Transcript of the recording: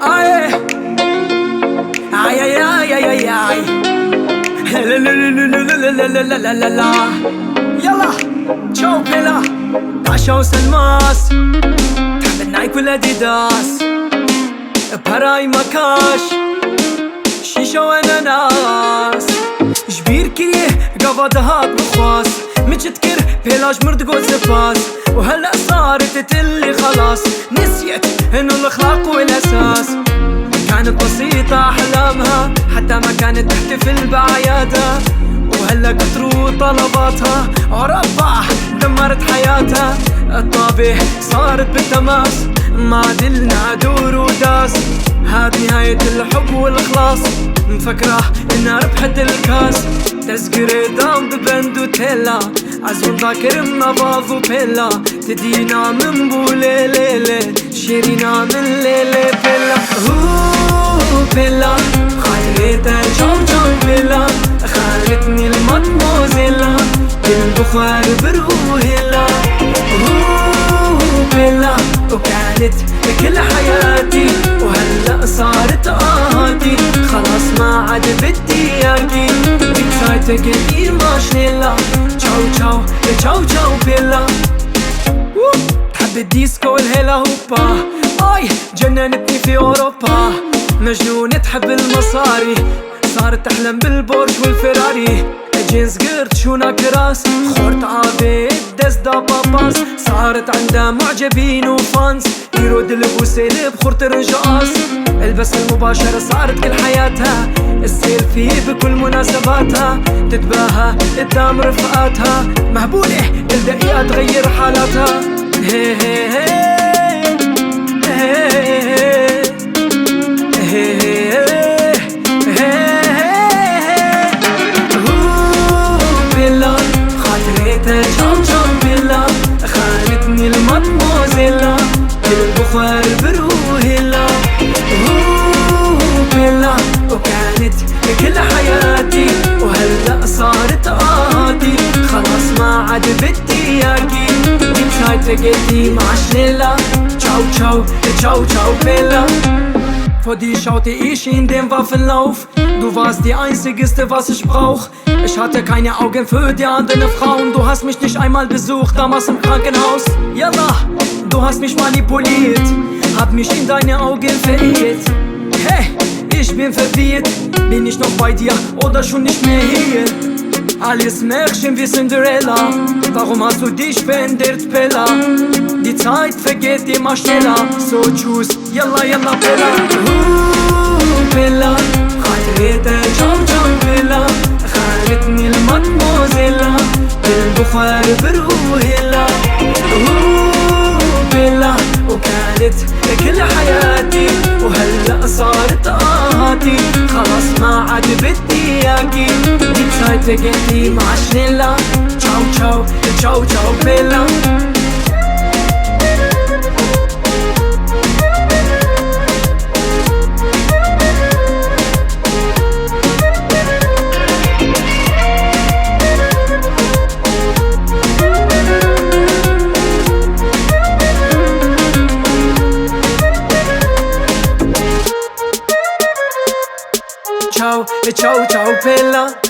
Ay, ay, ay, ay, ay, ay, ay. La, la, la, la, la, la, la, la, la, la, la. يلا تشاو بيلا عشاو سلماس تحب النايك والاديداس بهراي مكاش شيشة واناناس جبير كيه قبضهات بخواس متشتكر بيلاش مرد قول سباس وهلأ صارت تلي خلاص نسيت انو الاخلاق والاساس كانت بسيطة احلامها حتى ما كانت تحتفل بعيادها وهلا كتروا طلباتها وربع دمرت حياتها الطابع صارت بالتماس ما دلنا دور وداس هاد نهاية الحب والإخلاص مفكرة إنها ربحت الكاس تذكري دام ببند وتيلا عزون ذاكر منباض وبيلا تدينا من بولي ليلي شيرينا من ليلي بيلا بيلا خاطريتها جو بيلا خالتني المدموزيلا بالبخار بروهيلا بيلا وكانت كل حياتي وهلأ صارت آهاتي خلاص ما عاد بدي اياكي بيتسايتك كثير ماشيلا تشاو تشاو تشاو تشاو بيلا تحب الديسكو والهيلا هوبا اي جننتني في اوروبا مجنونة تحب المصاري صارت تحلم بالبورش والفراري جينز قرد شونا كراس خورت عابد دس دا باباس صارت عندها معجبين وفانس يرود البوسيل بخورت رجاس البس المباشرة صارت كل حياتها السيلفي بكل مناسباتها تتباهى قدام رفقاتها مهبولة كل دقيقة تغير حالاتها هي هي هي هي هي خانتني المدموزيلا بالبخار بروهيلا بيلا وكانت كل حياتي وهلأ صارت آهاتي خلاص ما عاد بدي اياكي بيتسايتك قديم عشليلا تشاو تشاو تشاو تشاو بيلا Vor dir schaute ich in den Waffenlauf. Du warst die einzigste, was ich brauch. Ich hatte keine Augen für die anderen Frauen. Du hast mich nicht einmal besucht, damals im Krankenhaus. Yallah, du hast mich manipuliert, hab mich in deine Augen verirrt. Hey, ich bin verwirrt. Bin ich noch bei dir oder schon nicht mehr hier? Alles Märchen wie Cinderella. Warum hast du dich verändert, Bella? Die Zeit vergeht immer schneller. So tschüss, yalla yalla Bella. Bella خاطريتها جم بيلا خانتني المدموزيلا بالبخار بروهيلا بيلا وكانت كل حياتي وهلأ صارت آهاتي خلاص ما عاد بدي اياكي بيتسايتك انتي مع شنيلا تشاو تشاو تشاو تشاو بيلا Ciao, ciao, ciao, bella.